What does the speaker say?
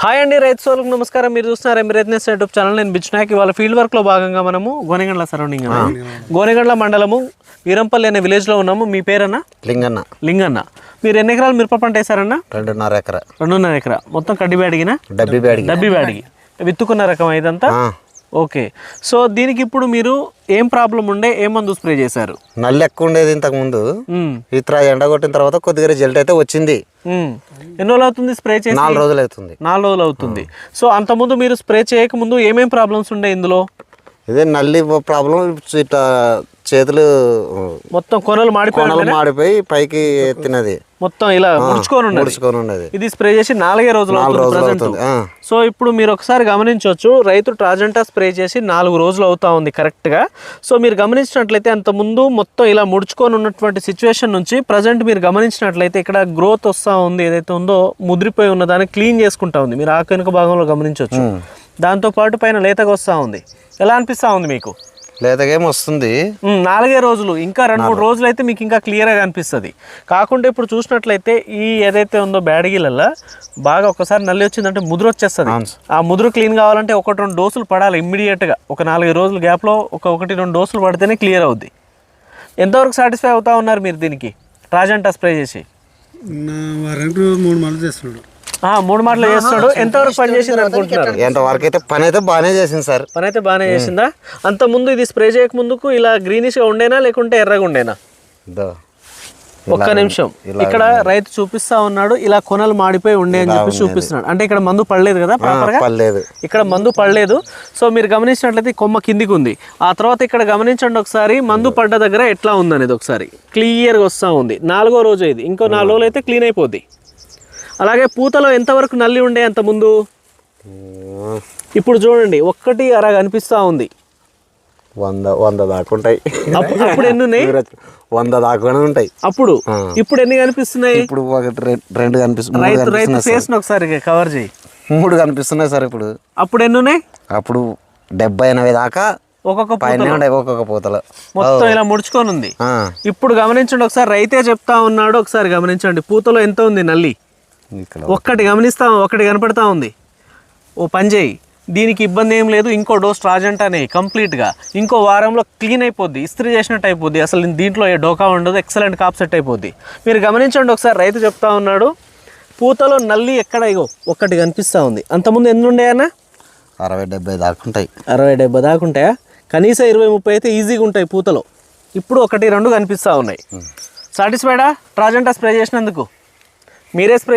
Hi అండి రైతు సోదరులకు నమస్కారం. మీరు చూస్తున్నారు ఎంబీరైత్నెస్ యూట్యూబ్ ఛానల్. నేను బిచ్నాయక్. ఇవాళ ఫీల్డ్ వర్క్లో భాగంగా మనము గోనెగండ్ల సరౌండింగ్ గోనెగండ్ల మండలము వీరంపల్లి అనే విలేజ్లో ఉన్నాము. మీ పేరన్నా? లింగన్న. మీరు ఎన్ని ఎకరాలు మిరప పంట వేసారన్నా? 2.5 ఎకరా. మొత్తం కడ్డి బ్యాడిగినా? డబ్బి బ్యాడిగి విత్తుకున్న రకం ఇదంతా. ఓకే. సో దీనికి ఇప్పుడు మీరు ఏం ప్రాబ్లం ఉండే, ఏ మందు స్ప్రే చేశారు? నల్లి ఎక్కువ ఉండేది ఇంతకు ముందు. ఇతర ఎండ కొట్టిన తర్వాత కొద్దిగా రిజల్ట్ అయితే వచ్చింది. ఎన్ని రోజులు అవుతుంది స్ప్రే చేసి? 4 రోజులు అవుతుంది. 4 రోజులు అవుతుంది. సో అంతకుముందు మీరు స్ప్రే చేయక ముందు ఏమేం ప్రాబ్లమ్స్ ఉండే ఇందులో? ఇదే నల్లి ప్రాబ్లం. ఇట్లా చేతులు మొత్తం కొనలు మాడిపోయి పైకి ఎత్తినది, మొత్తం ఇలా ముడుచుకొని ఉండేది. ఇది స్ప్రే చేసి 4 రోజులు అవుతుంది. సో ఇప్పుడు మీరు ఒకసారి గమనించవచ్చు, రైతు ట్రాజెంటా స్ప్రే చేసి 4 రోజులు అవుతా ఉంది కరెక్ట్ గా. సో మీరు గమనించినట్లయితే అంత ముందు మొత్తం ఇలా ముడుచుకొని ఉన్నటువంటి సిచ్యువేషన్ నుంచి ప్రజెంట్ మీరు గమనించినట్లయితే ఇక్కడ గ్రోత్ వస్తూ ఉంది, ఏదైతే ఉందో ముదిరిపోయి ఉన్న దాన్ని క్లీన్ చేసుకుంటా ఉంది. మీరు ఆకు వెనుక భాగంలో గమనించవచ్చు. దాంతో పాటు పైన లేతగా వస్తూ ఉంది. ఎలా అనిపిస్తా ఉంది మీకు? లేతగేం వస్తుంది. 4 రోజులు, ఇంకా 2-3 రోజులు అయితే మీకు ఇంకా క్లియర్గా అనిపిస్తుంది. కాకుండా ఇప్పుడు చూసినట్లయితే ఈ ఏదైతే ఉందో బ్యాడగిలల్లో బాగా ఒకసారి నల్లి వచ్చిందంటే ముదురు వచ్చేస్తుంది. ఆ ముదురు క్లీన్ కావాలంటే 1-2 డోసులు పడాలి ఇమ్మీడియట్గా. ఒక 4 రోజుల గ్యాప్లో 1-2 డోసులు పడితేనే క్లియర్ అవుద్ది. ఎంతవరకు సాటిస్ఫై అవుతా ఉన్నారు మీరు దీనికి ట్రాజెంటా స్ప్రే చేసి? 3 మార్లు చేస్తున్నాడు. 3 మార్లు చేస్తున్నాడు. ఎంతవరకు పని చేసింది అనుకుంటున్నారు? ఎంతవరకు అయితే పని అయితే బాగానే చేసింది సార్. పని అయితే బాగానే చేసిందా? అంత ముందు ఇది స్ప్రే చేయక ముందుకు ఇలా గ్రీనిష్ గా ఉండేనా లేకుంటే ఎర్రగా ఉండేనా? ఒక్క నిమిషం, ఇక్కడ రైతు చూపిస్తా ఉన్నాడు. ఇలా కొనలు మాడిపోయి ఉండే అని చెప్పి చూపిస్తున్నాడు. అంటే ఇక్కడ మందు పడలేదు కదా ప్రాపర్ గా? ఇక్కడ మందు పడలేదు. సో మీరు గమనించినట్లయితే కొమ్మ కిందికి ఉంది. ఆ తర్వాత ఇక్కడ గమనించండి ఒకసారి, మందు పడ్డ దగ్గర ఎట్లా ఉందనేది ఒకసారి క్లియర్ గా వస్తూ ఉంది. 4వ రోజు ఇది. ఇంకో 4 రోజులు అయితే క్లీన్ అయిపోద్ది. అలాగే పూతలో ఎంతవరకు నల్లి ఉండే అంత ముందు? ఇప్పుడు చూడండి, 1.5 కనిపిస్తా ఉంది. 100 దాకా ఉంటాయి. అప్పుడు ఎన్ని ఉన్నాయి? 100 దాకా ఉంటాయి అప్పుడు. ఇప్పుడు ఎన్ని కనిపిస్తున్నాయి? ఇప్పుడు 1-2 కనిపిస్తున్నాయి. రైతు ఫేస్ ఒకసారి కవర్ చేయి. 3 కనిపిస్తున్నాయి సార్ ఇప్పుడు. అప్పుడు ఎన్ని ఉన్నాయి? అప్పుడు 70-80 దాకా ఒక్కొక్క పూతలు మొత్తం ఇలా ముడుచుకొని ఉంది. ఇప్పుడు గమనించండి ఒకసారి, రైతే చెప్తా ఉన్నాడు. ఒకసారి గమనించండి, పూతలో ఎంత ఉంది నల్లి. ఒకటి కనపడతా ఉంది. ఓ పని చేయి, దీనికి ఇబ్బంది ఏం లేదు. ఇంకో డోస్ ట్రాజెంటానే కంప్లీట్గా ఇంకో వారంలో క్లీన్ అయిపోద్ది, ఇస్త్రీ చేసినట్టు అయిపోద్ది. అసలు దీంట్లో ఏ డోకా ఉండదు, ఎక్సలెంట్ కాప్ సెట్ అయిపోద్ది. మీరు గమనించండి ఒకసారి, రైతు చెప్తా ఉన్నాడు పూతలో నల్లి ఎక్కడ ఇగో 1 కనిపిస్తూ ఉంది. అంతకుముందు ఎన్ని ఉండేయన్నా? 60-70 దాకా ఉంటాయి. 60-70 దాకా ఉంటాయా? కనీసం 20-30 అయితే ఈజీగా ఉంటాయి పూతలో. ఇప్పుడు 1-2 కనిపిస్తూ ఉన్నాయి. సాటిస్ఫైడా ట్రాజెంటా స్ప్రే చేసినందుకు? మీరే స్ప్రే